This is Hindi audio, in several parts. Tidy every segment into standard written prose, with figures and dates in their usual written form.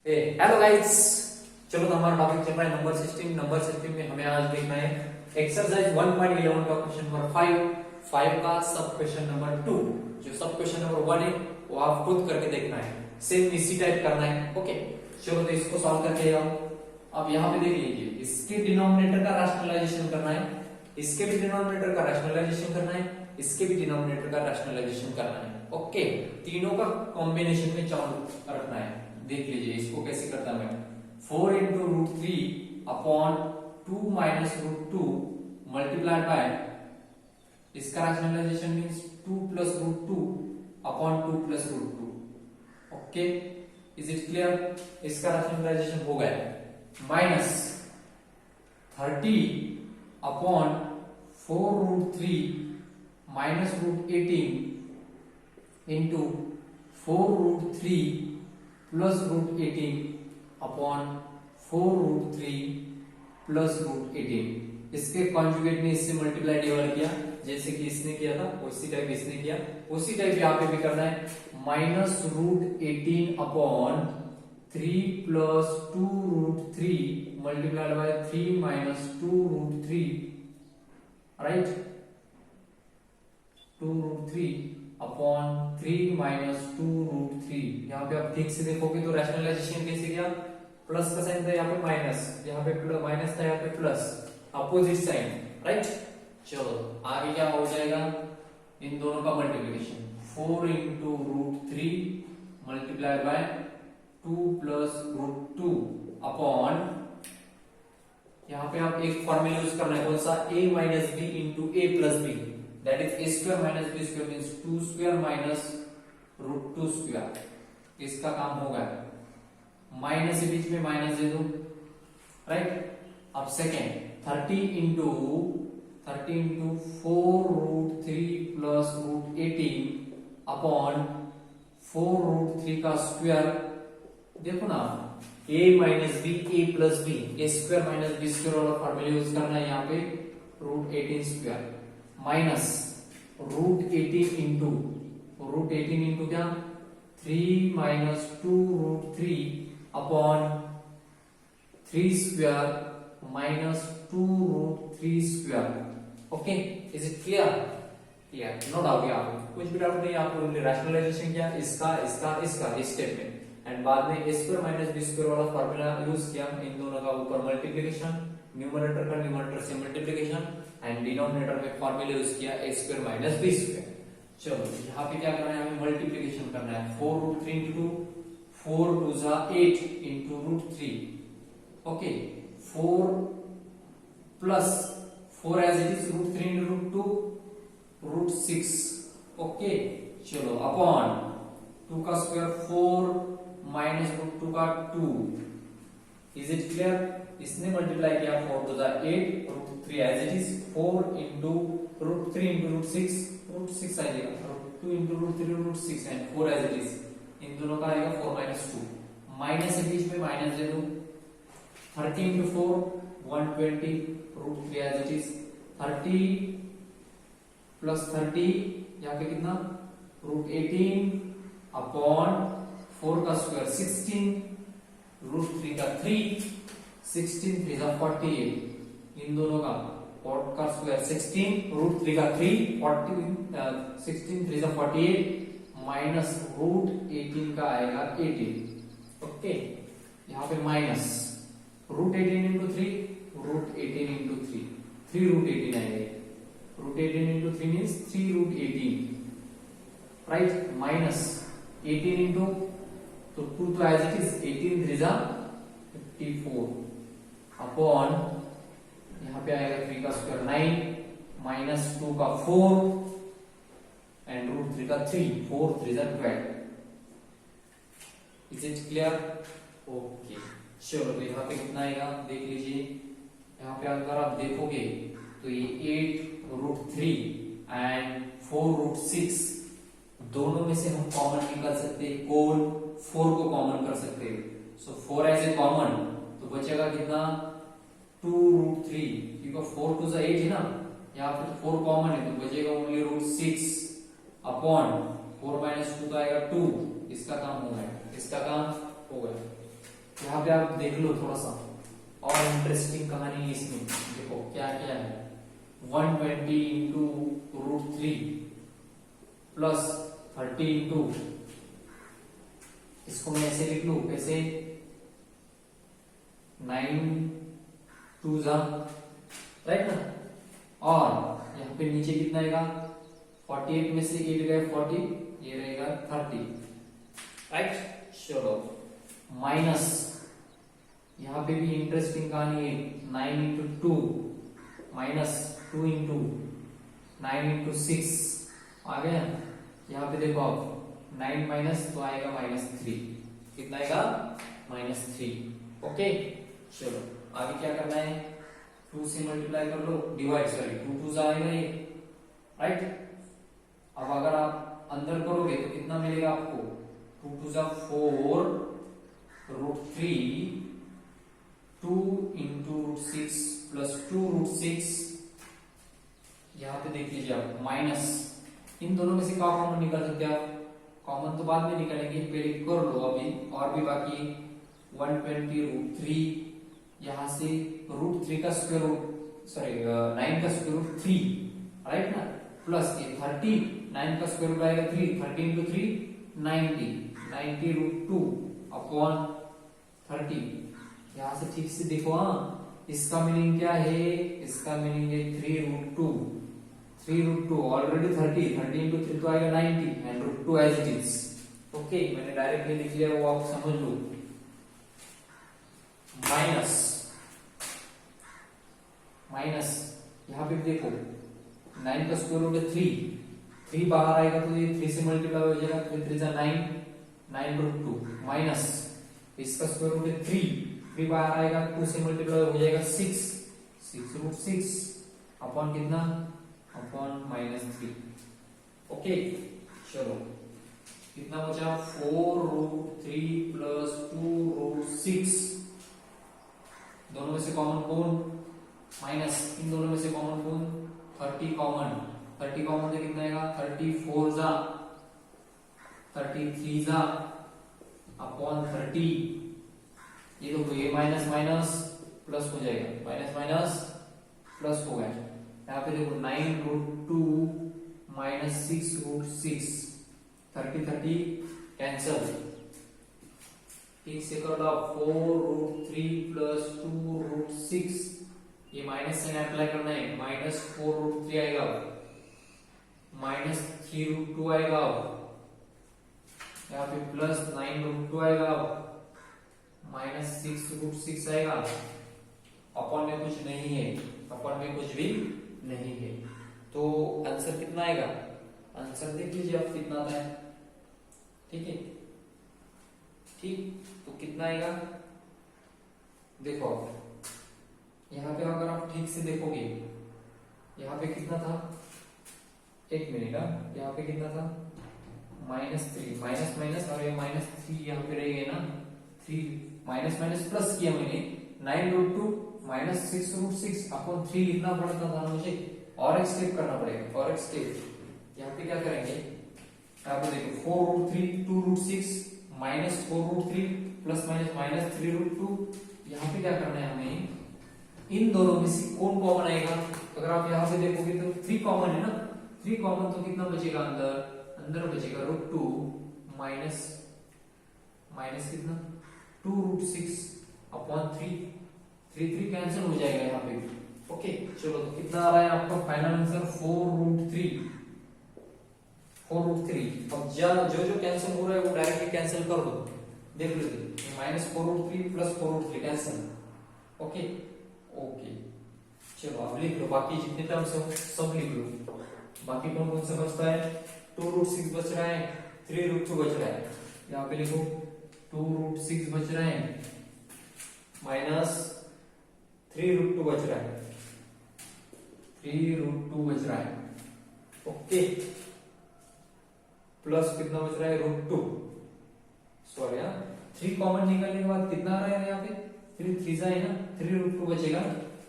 हेलो गाइस, चलो तो हमारा टॉपिक चल रहा है नंबर सिस्टम। नंबर सिस्टम में हमें आज देखना है एक्सरसाइज 1.11 का क्वेश्चन नंबर 5 का सब क्वेश्चन नंबर 2। जो सब क्वेश्चन नंबर 1 है वो आप खुद करके देखना है, सेम इसी टाइप करना है। ओके, चलो तो इसको सॉल्व करके आओ। अब यहाँ पे देख लीजिए, इसके डिनोमिनेटर का रैशनलाइजेशन करना है, इसके भी डिनोमिनेटर का रैशनलाइजेशन करना है, इसके भी डिनोमिनेटर का रैशनलाइजेशन करना है। ओके, तीनों का कॉम्बिनेशन में चालू रखना है। देख लीजिए इसको कैसे करता मैं, 4 into root 3 upon 2 minus root 2 multiplied by, इसका rationalisation means 2 plus root 2 upon 2 plus root 2। Okay, is it clear? इसका रैशनलाइजेशन हो गया। Minus 30 upon 4 root 3 minus root 18 into 4 root 3 plus root 18 upon 4 root 3 plus root 18। इसके कॉन्जुगेट ने इससे मल्टीप्लाई डिवाइड किया, जैसे कि इसने किया था उसी टाइप इसने किया, उसी टाइप यहाँ पे भी करना है। Minus root 18 upon 3 plus 2 root 3 multiplied by 3 minus 2 root 3, right, 2 root 3 upon 3 minus 2 root 3। यहाँ पे आप ठीक से देखोगे तो रैशनलाइजेशन कैसे किया, प्लस का साइन था यहाँ पे माइनस, यहाँ पे माइनस था यहाँ पे प्लस, अपोजिट साइन, राइट। चलो आगे क्या हो जाएगा, इन दोनों का multiplication, 4 into root 3 multiply by 2 plus root 2 upon, यहाँ पे आप एक फॉर्मूला यूज करना है, कौन सा, a minus B into A plus B, that is a square minus b square means 2 square minus root 2 square। इसका काम होगा, माइनस के बीच में माइनस दे दो, राइट। अब second 30 into 4 root 3 plus root 18 upon 4 root 3 का स्क्वायर। देखो ना, a minus B A plus B, A square minus B square वाला फॉर्मूला यूज करना है यहाँ पे, root 18 square minus root 18 into क्या, 3 minus 2 root 3 upon 3 square minus 2 root 3 square. Okay, is it clear? Clear, no doubt. यहाँ पे कुछ भी डाउट नहीं, आपको रैशनलाइजेशन किया इसका इसका इसका इस स्टेप में, एंड बाद में a square minus B square वाला फॉर्मूला यूज किया, इन दोनों का ऊपर मल्टीप्लिकेशन, न्यूमरेटर का न्यूमरेटर से मल्टीप्लिकेशन, एंड डिनोमिनेटर में फॉर्मूला यूज किया a square minus B square. चलो यहाँ पे क्या करना है, हमें मल्टीप्लिकेशन करना है, 4 रूट 3 इंटू 4 2 जा 8 into root 3। Okay, 4 plus 4 as it is root 3 into root 2 root 6। Okay, चलो अपॉन 2 का स्क्वायर 4 माइनस रूट 2 का 2। Is it clear? इसने मल्टीप्लाई किया, 4 2 जा 8 root 3 as it is, 4 into root 3 into root 6 आएगा, root 2 into root 3 root 6 and 4 as it is, इन दोनों का आएगा 4 माइनस 2, माइनस के बीच में माइनस दे दो, 30 into 4 120 root 3 as it is, 30 plus 30 यहाँ पे कितना, रूट 18 अपॉन 4 का स्क्वायर 16 रूट 3 का 3, 16 3 जा 48, इन दोनों का 4 का स्क्वायर 16 रूट 3 का 3 16 3 जा 48 माइनस रूट 18 का आएगा 18। ओके, यहाँ पे minus root 18 into 3 root 18 into 3 root 18 आएगा, root 18 into 3 means 3 root 18, right, minus 18 into, तो 2 तो एज इट इज, 18 3 जा 54 अपॉन, यहाँ पे आएगा 3 का स्क्वायर 9 माइनस 2 का 4 एंड रूट 3 का 3, 4 3 जा 12। Is it clear? ओके, चलो तो यहाँ पे कितना आएगा देख लीजिए, यहाँ पे अगर आप देखोगे तो ये 8 रूट 3 एंड 4 रूट 6, दोनों में से हम कॉमन निकाल सकते हैं, कौन 4 को कॉमन कर सकते हैं, सो 4 एज ए कॉमन, तो बचेगा कितना, 2 रूट 3, क्योंकि 4 2 जा 8 है ना, यहाँ पे 4 कॉमन है तो बचेगा ओनली रूट 6 अपॉन 4 माइनस 2 का आएगा 2। इसका काम हो गया, इसका काम हो गया। यहाँ पे आप देख लो थोड़ा सा और इंटरेस्टिंग कहानी है इसमें। देखो क्या क्या है, 120 इंटू √3 प्लस 30 इंटू, इसको मैं ऐसे लिख लू कैसे, 9 2 जा, राइट ना, और यहाँ पे नीचे कितना आएगा, 48 में से 8 गए 40, ये रहेगा 30, राइट। चलो माइनस, यहाँ पे भी इंटरेस्टिंग कहानी है, 9 इंटू 2 माइनस 2 इंटू 9 इंटू 6 आ गया। यहाँ पे देखो आप 9 माइनस तो आएगा -3, कितना आएगा -3। ओके चलो आगे क्या करना है, 2 से मल्टीप्लाई कर लो, डिवाइड, सॉरी 2 2 आएगा ये, राइट। अब अगर आप अंदर करोगे तो कितना मिलेगा आपको, 2 2 4 √3 2 इंटू √6 प्लस 2 √6, यहाँ पे देख लीजिए आप माइनस, इन दोनों में से क्या कॉमन निकाल सकते हैं आप, कॉमन तो बाद में निकालेंगे, पहले कर लो अभी, और भी बाकी 120 √3, यहाँ से √3 का स्क्वायर रूट, सॉरी 9 का स्क्वायर रूट 3, राइट ना, प्लस ये 30, 9 का स्क्वायर रूट आएगा 3, 30 इंटू 3 90, 90 √2 अपॉन 30। यहाँ से ठीक से देखो, हाँ इसका मीनिंग क्या है, इसका मीनिंग है 3 √2 ऑलरेडी 30 इंटू 3 तो आएगा 90 and √2 as it is. Okay मैंने डायरेक्टली लिख लिया, वो आप समझ लो। माइनस यहाँ पे देखो 9 का स्क्वायर रूट है 3 बाहर आएगा तो ये 3 से मल्टीप्लाई हो जाएगा, 3 3 जा 9 √2 माइनस इसका स्क्वायर रूट है 3 बाहर आएगा, 2 से मल्टीप्लाई हो जाएगा 6 √6 अपॉन कितना, अपॉन -3। ओके चलो कितना बचा, 4 √3 प्लस 2 √6, दोनों में से कॉमन कौन, माइनस, इन दोनों में से कॉमन कौन, 30 कॉमन, 30 कॉमन से कितना आएगा, 34 जा 33 जा अपॉन 30, ये देखो ये माइनस माइनस प्लस हो जाएगा, माइनस माइनस प्लस हो गया। यहाँ पे देखो 9 √2 माइनस 6 √6, 30 कैंसल, ठीक से कर लो, 4 √3 प्लस 2 √6, ये माइनस साइन अप्लाई करना है, -4 √3 आएगा, -3 √2 आएगा, यहाँ पे प्लस 9 √2 आएगा, -6 √6 आएगा, अपॉन में कुछ नहीं है, अपॉन में कुछ भी नहीं है, तो आंसर कितना आएगा, आंसर देख लीजिए आप कितना आता है, ठीक है, ठीक, तो कितना आएगा, देखो यहाँ पे अगर आप ठीक से देखोगे, यहाँ पे कितना था, एक मिनट, यहाँ पे कितना था, -3 माइनस माइनस, और ये -3 यहाँ पे रह गए ना, 3 माइनस माइनस प्लस किया मैंने, 9 √2 माइनस 6 √6 अपॉन 3 लिखना पड़ता था मुझे, और एक स्टेप करना पड़ेगा, और एक स्टेप यहाँ पे क्या करेंगे, यहाँ पे देखो 4 √3 2 √6 -4 √3 प्लस माइनस -3 √2, यहाँ पे क्या करना है हमें, इन दोनों में से कौन कॉमन आएगा, अगर आप यहाँ पे देखोगे तो 3 कॉमन है ना, 3 कॉमन तो कितना बचेगा, अंदर बचेगा √2 माइनस कितना 2 √6 अपॉन 3 कैंसिल हो जाएगा यहाँ पे। ओके चलो तो कितना आ रहा है आपका फाइनल आंसर, 4 √3। अब जो कैंसिल हो रहा है वो डायरेक्टली कैंसिल कर दो, देख लीजिए, -4 √3 प्लस 4 √3 कैंसिल। ओके चलो अब लिख लो, बाकी जितने टर्म्स है सब लिख लो, बाकी कौन कौन सा बचता है, 2 √6 बच रहा है, 3 √2 बच रहा है, यहाँ पे लिखो 2 √6 बच रहे हैं, माइनस 3 √2 बच रहा है, 3 √2 बच रहा है, ओके, प्लस कितना बच रहा है, √2, सॉरी 3 कॉमन निकालने के बाद कितना आ रहा है यहाँ पे, 3 3 है ना, 3 √2 बचेगा,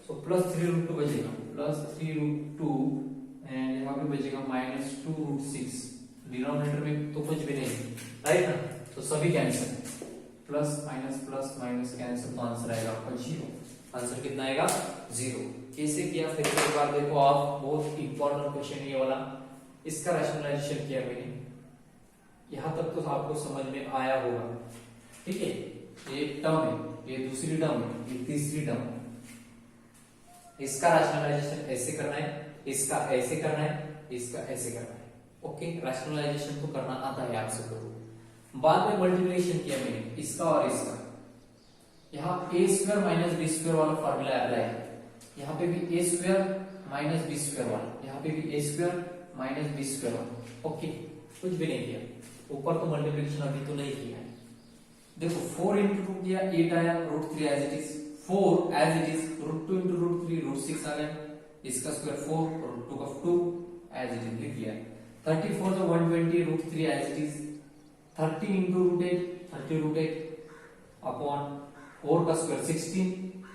सो प्लस 3 √2 बचेगा, प्लस 3 √2 एंड यहाँ पे बचेगा -2 √6, डिनोमिनेटर में तो कुछ भी नहीं, राइट ना, तो सभी कैंसिल, प्लस माइनस कैंसिल, तो आंसर आएगा आपका 0। आंसर कितना आएगा 0। कैसे किया फिर से एक बार देखो आप, बहुत इंपॉर्टेंट क्वेश्चन ये वाला। इसका रैशनलाइजेशन किया मैंने, यहां तक तो आपको समझ में आया होगा, ठीक है। ये टर्म है, ये दूसरी टर्म है, ये तीसरी टर्म है। इसका रैशनलाइजेशन ऐसे करना है, इसका ऐसे करना है, इसका ऐसे करना है। ओके, रैशनलाइजेशन तो करना आता है आप सबको। बाद में मल्टीप्लिकेशन किया मैंने इसका और इसका, यहाँ ए स्क्वायर माइनस बी स्क्वायर वाला फॉर्मूला अप्लाई है। यहाँ पे भी ए स्क्वायर माइनस बी स्क्वायर वाला, यहाँ पे भी ए स्क्वायर माइनस बी स्क्वायर वाला। ओके, कुछ भी नहीं किया, ऊपर तो मल्टीप्लिकेशन अभी तो नहीं किया है। देखो 4 इंटू 2 किया, 8 आया, √3 as it is, 4 as it is, √2 into √3 √6 आ गया, इसका स्क्वायर 4 √2 का 2 एज इट इज लिख लिया। 34 जो 120 √3 as it is, 30 into √8 30 √8 upon 4 का स्क्वायर 16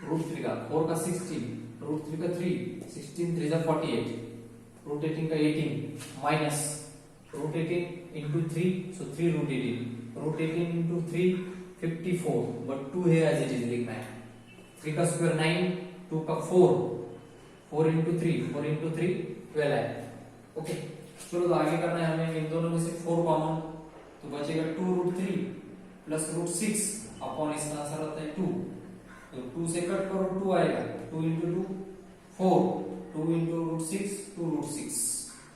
√3 का 4 का 16 √3 का 3 16 3 जा 48 √18 का 18 minus √18 into 3 so 3 √18 into 3 54 but 2 है एज इट इज लिखना है। 3 का स्क्वायर 9 2 का 4 4 इंटू 3 12 है। ओके, चलो तो आगे करना है हमें इन दोनों में से 4 कॉमन, तो बचेगा 2 √3 प्लस √6 अपॉन इसका आंसर आता है 2, तो 2 से कट करो 2 आएगा, 2 इंटू 2 4 2 इंटू √6 2 √6।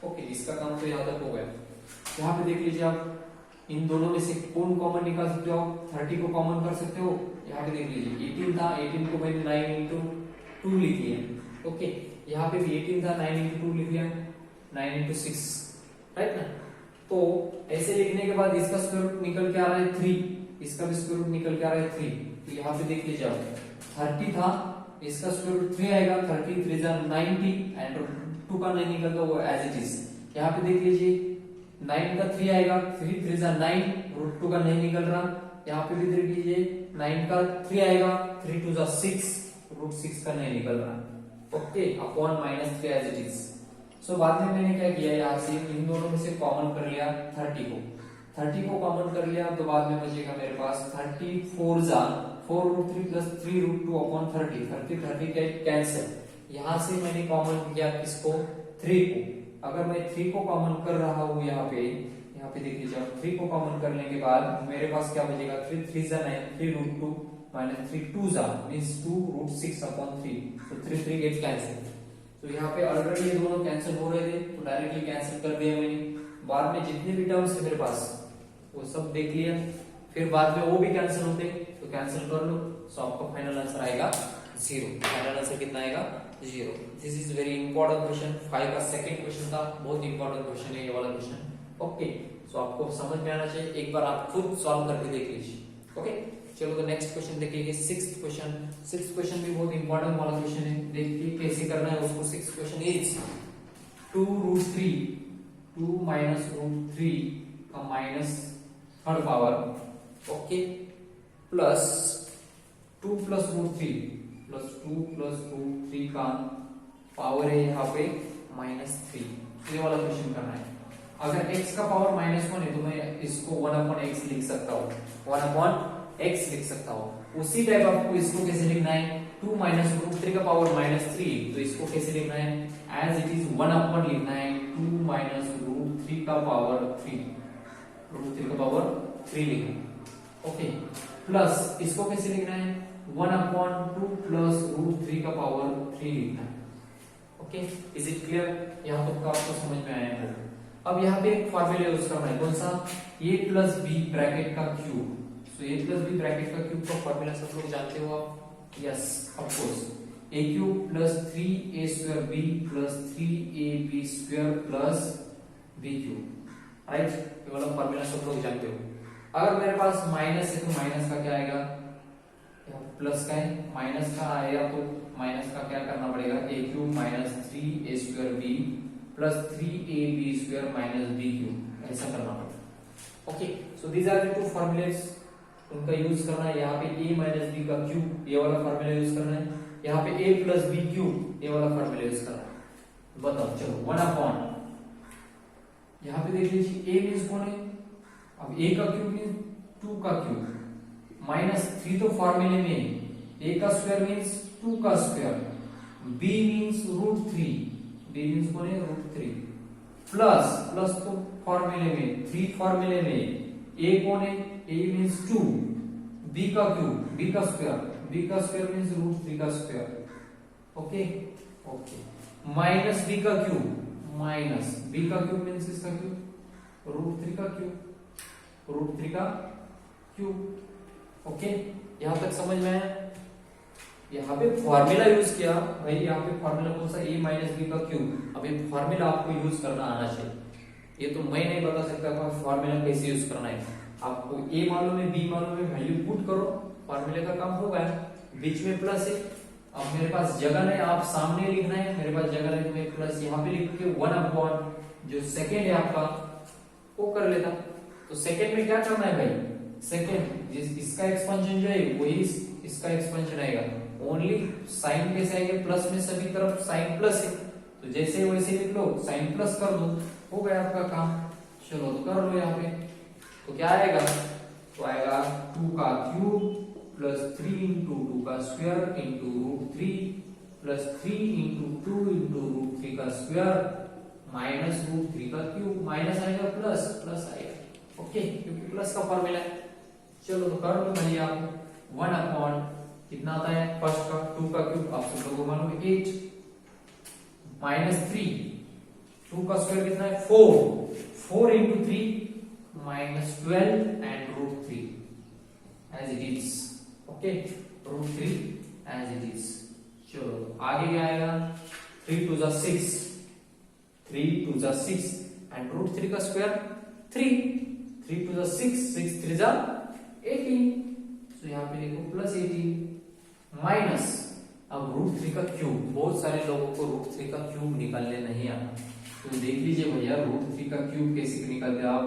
ओके, इसका काम तो यहाँ तक हो गया। यहाँ पे देख लीजिए आप, इन दोनों में से कौन कॉमन निकाल सकते हो, 30 को कॉमन कर सकते हो। यहाँ पे देख लीजिए 18 था, 18 को मैंने 9 इंटू 2 लिख लिया। ओके, यहाँ पे भी 18 था, 9 इंटू 2 लिख लिया, 9 इंटू 6, राइट ना। तो ऐसे लिखने के बाद इसका स्क्वायर रूट निकल के आ रहा है 3, इसका भी स्क्वायर रूट निकल के आ रहा है 3। तो यहाँ पे देख लीजिए आप, 30 था, इसका स्क्वायर रूट 3 आएगा, 30 3 जा 90 एंड 2 का नहीं निकलता वो एज इट इज। यहाँ पे देख लीजिए 9 का 3 आएगा, 3 3 जा 9 √2 का नहीं निकल रहा। यहाँ पे भी देख लीजिए 9 का 3 आएगा, 3 2 जा 6 √6 का नहीं निकल रहा। Okay, upon -3 as it is. So बाद में मैंने क्या किया, यहाँ से इन दोनों में से कॉमन कर लिया 30 को कॉमन कर लिया, तो बाद में बचेगा मेरे पास 34 जा 4 √3 प्लस 3 √2 अपॉन 30 कैंसिल। यहाँ से मैंने कॉमन किया किसको, 3 को। अगर मैं 3 को कॉमन कर रहा हूँ यहाँ पे देख लीजिए आप, 3 को कॉमन करने के बाद मेरे पास क्या बचेगा, 3 3 जा 9 3 √2 माइनस 3 2 जा मींस 2 √6 अपॉन 3, तो 3 3 गेट कैंसिल। तो यहाँ पे ऑलरेडी ये दोनों कैंसिल हो रहे थे, तो डायरेक्टली कैंसिल कर दिया मैंने। बाद में जितने भी टर्म्स है मेरे पास वो सब देख लिया, फिर बाद में वो भी कैंसिल होते, तो कैंसिल कर लो। सो आपका फाइनल आंसर आएगा 0। फाइनल आंसर कितना आएगा 0। This is very important question, 5 का सेकंड क्वेश्चन था, बहुत इंपॉर्टेंट क्वेश्चन है ये वाला क्वेश्चन। ओके, सो आपको समझ में आना चाहिए, एक बार आप खुद सॉल्व करके देख लीजिए। ओके, चलो तो नेक्स्ट क्वेश्चन देखिए, 6th क्वेश्चन। 6th क्वेश्चन भी बहुत इंपॉर्टेंट वाला क्वेश्चन है, देखिए कैसे करना है उसको। 6th क्वेश्चन इज 2 √3 2 माइनस √3 का minus third power, okay, plus 2 plus √3 plus 2 plus √3 का पावर है यहाँ पे -3। ये वाला क्वेश्चन करना है। अगर x का पावर -1 है तो मैं इसको 1/x लिख सकता हूँ, 1/x लिख सकता हूँ। उसी टाइप आपको इसको कैसे लिखना है, 2 माइनस √3 का पावर -3, तो इसको कैसे लिखना है, एज इट इज 1/, लिखना है 2 माइनस √3 का पावर 3, √3 का पावर 3 लिखना। ओके, प्लस इसको कैसे लिखना है, 1/2 प्लस √3 का पावर 3 लिखना है। Okay, is it clear? यहाँ तक तो आपको समझ में आया है। अब यहाँ पे एक फॉर्मूला यूज करना है, कौन सा, a प्लस बी ब्रैकेट का cube. So a plus B bracket का क्यूब का फॉर्मूला सब लोग जानते हो आप, yes of course, a cube plus 3a² b plus 3ab² plus b cube, right. ये वाला फॉर्मूला सब लोग जानते हो। अगर मेरे पास माइनस है तो माइनस का क्या आएगा, प्लस का है, माइनस का आएगा तो माइनस का क्या करना पड़ेगा, a cube minus 3a² b plus 3ab² minus b cube, ऐसा करना पड़ेगा। Okay, so these are the two formulas, उनका यूज करना है। यहाँ पे a माइनस b का क्यूब, ये वाला फॉर्मूला यूज करना है। यहाँ पे a प्लस b क्यूब, ये वाला फॉर्मूला यूज करना है। बताओ, चलो 1/, यहाँ पे देख लीजिए a मींस कौन है, अब a का क्यूब मींस 2 का क्यूब -3 तो फॉर्मूले में a का स्क्वायर मींस 2 का square, b means √3, b means कौन है √3, प्लस तो फॉर्मूले में 3 फॉर्मूले में a कौन है, a मींस 2, b का क्यूब, b का स्क्वायर मींस √3 का square, okay okay, minus b का क्यूब, माइनस b का क्यूब मींस इसका क्यूब, √3 का क्यूब, √3 का क्यूब, ओके। यहां तक समझ में आया? यहाँ पे फॉर्मूला यूज किया भाई, यहाँ पे फॉर्मूला कौन सा, a माइनस बी का क्यूब। अब ये फॉर्मूला आपको यूज करना आना चाहिए, ये तो मैं नहीं बता सकता फॉर्मूला कैसे यूज करना है। आपको a मालूम है, b मालूम है, वैल्यू पुट करो, फॉर्मूले का काम हो गया। बीच में प्लस है, अब मेरे पास जगह नहीं, आप सामने लिखना है, मेरे पास जगह नहीं, तो मैं प्लस यहाँ पे लिख के 1/, जो सेकेंड है आपका वो कर लेता। तो सेकेंड में क्या करना है भाई, सेकेंड इसका एक्सपेंशन जो है वही इसका एक्सपेंशन आएगा, ओनली साइन कैसे आएगा, प्लस में सभी तरफ साइन प्लस है, तो जैसे वैसे लिख लो, साइन प्लस कर दो, हो गया आपका काम। चलो तो कर लो यहाँ पे, तो क्या आएगा, तो आएगा 2 का क्यूब प्लस 3 इंटू 2 का square into √3 plus 3 into 2 into √3 का स्क्वायर माइनस √3 का क्यूब, माइनस आएगा प्लस आएगा, ओके, क्योंकि प्लस का फॉर्मूला है। चलो तो कर लो भाई आप, 1/, कितना आता है फर्स्ट का 2 का क्यूब, आप सब लोगों को मालूम है 8, माइनस 3, 2 का स्क्वायर कितना है 4 into 3 minus 12 and √3 as it is, okay, √3 as it is. चलो आगे क्या आएगा, 3 2 जा 6, 3 2 जा 6 एंड √3 का स्क्वायर 3 2 जा 6, 6 3 जा 18, तो यहाँ पे देखो प्लस 18 माइनस, अब √3 का क्यूब, बहुत सारे लोगों को √3 का क्यूब निकालने नहीं आता, तो देख लीजिए भैया √3 का क्यूब कैसे निकालते हैं आप,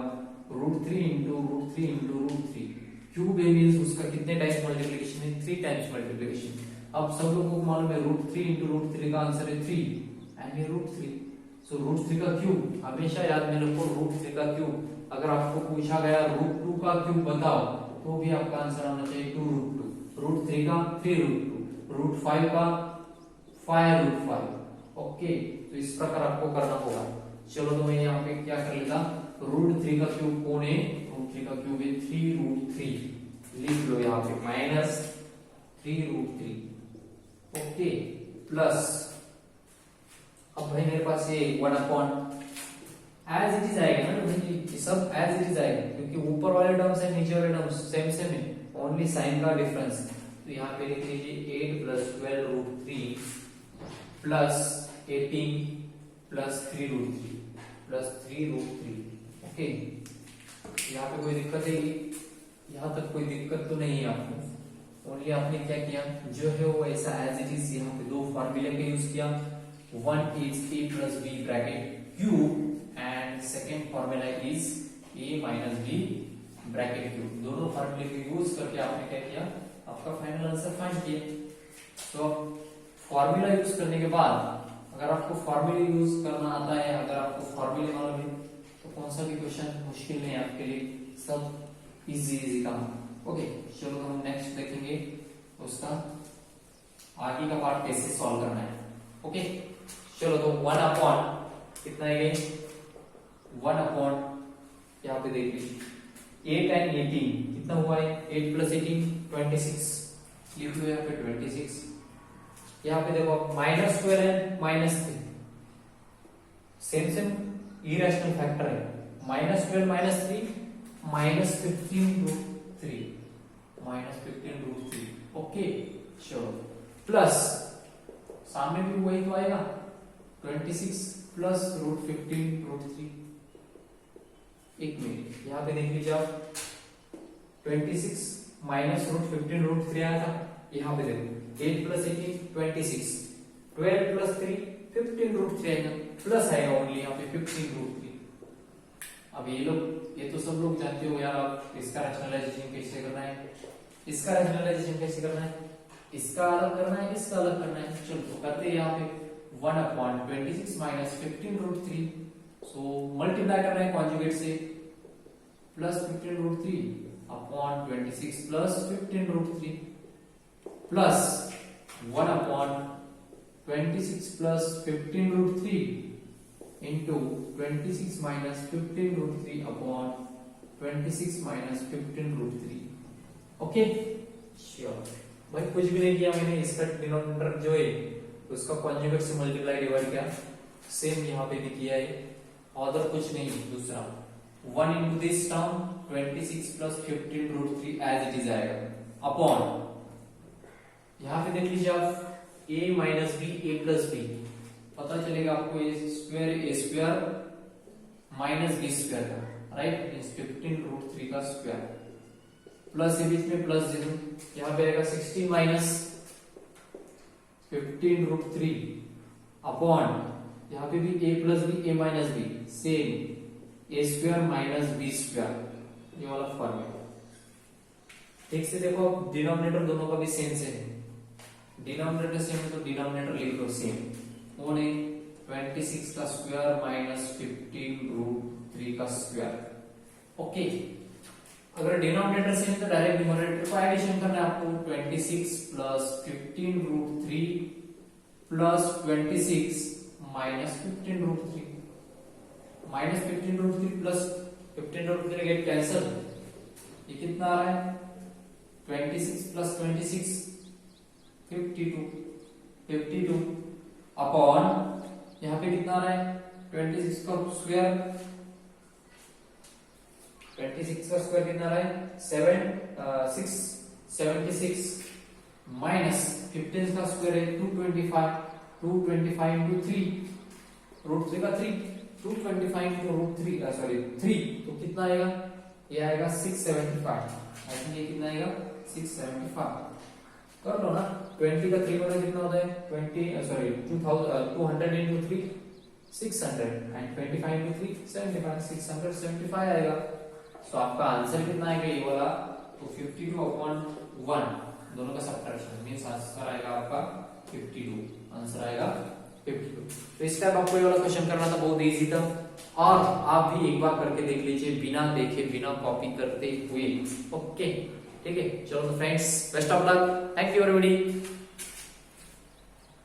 √3 इंटू √3 इंटू √3, क्यूब ए मींस उसका कितने टाइम्स मल्टीप्लिकेशन है, 3 टाइम्स मल्टीप्लिकेशन। अब सब लोगों को मालूम है √3 इंटू √3 का आंसर है 3 एंड ये √3, सो √3 का क्यूब हमेशा याद में रखो, √3 का क्यूब। अगर आपको पूछा गया √2 का क्यूब बताओ, तो भी आपका आंसर आना चाहिए 2√2, √3 का 3√2, √5 का 5√5, ओके। तो इस प्रकार आपको करना होगा। चलो तो मैं यहाँ पे क्या कर लेता, √3 का क्यूब कौन है, √3 का क्यूब है 3√3, लिख लो यहाँ पे माइनस 3√3, ओके, प्लस, अब भाई मेरे पास ये 1/, एज इट इज आएगा ना भाई, ये सब एज इट इज आएगा, क्योंकि ऊपर वाले टर्म्स है नीचे वाले टर्म्स सेम सेम है, ओनली साइन का डिफरेंस। तो यहाँ पे लिख लीजिए 8 plus 12√3 plus 18 plus 3√3 plus 3√3, okay. यहाँ पे कोई दिक्कत है, यहाँ तक कोई दिक्कत तो नहीं है आपको, ओनली आपने क्या किया जो है वो ऐसा एज इट इज, यहाँ पे 2 फॉर्मूले का यूज किया, one is a plus b bracket cube and second formula is a minus b bracket cube। दोनों फॉर्मूले को यूज करके आपने क्या किया, आपका फाइनल आंसर फाइंड किया। तो फॉर्मूला यूज करने के बाद, अगर आपको फॉर्मूले यूज करना आता है, अगर आपको फॉर्मूले मालूम है, तो कौन सा भी क्वेश्चन मुश्किल नहीं है आपके लिए, सब इजी काम। ओके, चलो हम नेक्स्ट देखेंगे उसका आगे का पार्ट कैसे सॉल्व करना है। ओके, चलो तो 1/, कितना है 1/, यहाँ पे देख लीजिए 8 एंड 18 कितना हुआ है, 8 प्लस 18 26, लिख लो यहाँ पे 26। यहाँ पे देखो -12 and -3 same same irrational factor है, -12 -3 -15√3 -15√3, ओके। चलो प्लस सामने भी वही तो आएगा 26 प्लस √15√3। एक मिनट यहाँ पे देख लीजिए आप, 26 माइनस √15√3 आया था, यहाँ पे देखो 8 प्लस 18 26, 12 प्लस 3 15√3 आएगा, प्लस आएगा ओनली यहाँ पे 15√3। अब ये तो सब लोग जानते हो यार, आप इसका रैशनलाइजेशन कैसे करना है, इसका रैशनलाइजेशन कैसे करना है, इसका अलग करना है, इसका अलग करना है। चलो तो करते हैं यहाँ पे 1/26 माइनस 15√3, सो मल्टीप्लाई करना है कॉन्जुगेट से, plus 15√3 upon 26 plus 15 root 3 plus 1 upon 26 plus 15 root 3 into 26 minus 15 root 3 upon 26 minus 15 root 3। Okay sure भाई, कुछ भी नहीं किया मैंने, इसका डिनोमिनेटर जो है उसका कॉन्जुगेट से मल्टीप्लाई डिवाइड किया, सेम यहाँ पे भी किया है, अदर कुछ नहीं। दूसरा 1 into this term 26 plus 15 root 3 as it is आएगा अपॉन, यहाँ पे देख लीजिए आप a minus B A plus B, पता चलेगा आपको ए स्क्वायर माइनस बी स्क्वायर का, राइट, मींस 15 रूट 3 का स्क्वायर प्लस ये बीच में प्लस दे दूं, यहाँ पे आएगा 16 माइनस 15 रूट 3 अपॉन, यहाँ पे भी a plus B A minus B same A square minus B square, ये वाला फॉर्मूला। ठीक से देखो, डिनोमिनेटर दोनों का भी सेम से है, डिनोमिनेटर सेम है तो डिनोमिनेटर लिख दो सेम, वो नहीं 26 का स्क्वायर माइनस 15 रूट 3 का स्क्वायर। ओके, अगर डिनोमिनेटर सेम तो डायरेक्ट न्यूमरेटर को एडिशन करना है आपको, 26 plus 15 root 3 plus 26 minus 15 root 3, minus 15 root 3 plus 15 root 3 get cancel, ये कितना आ रहा है 26 प्लस 26 52 अपॉन, यहाँ पे कितना आ रहा है 26 का स्क्वायर, 26 का स्क्वायर कितना आ रहा है 76 माइनस 15 का स्क्वायर है 225 इंटू 3 रूट 3 का 3, 225 इंटू रूट 3 सॉरी 3, तो कितना आएगा, ये आएगा 675, आई थिंक ये कितना आएगा 675, कर लो ना, 20 का 3 होना कितना होता है 200 इंटू 3 600 एंड 25 इंटू 3 75, 675 आएगा। तो आपका आंसर कितना आएगा ये वाला, तो 52 अपॉन 1 दोनों का सब्ट्रैक्शन मींस आंसर आएगा आपका 52, आंसर आएगा 52। तो इस टाइप आपको ये वाला क्वेश्चन करना था, बहुत इजी था, और आप भी एक बार करके देख लीजिए बिना देखे बिना कॉपी करते हुए। ओके ठीक है, चलो friends, best of luck, thank you everybody.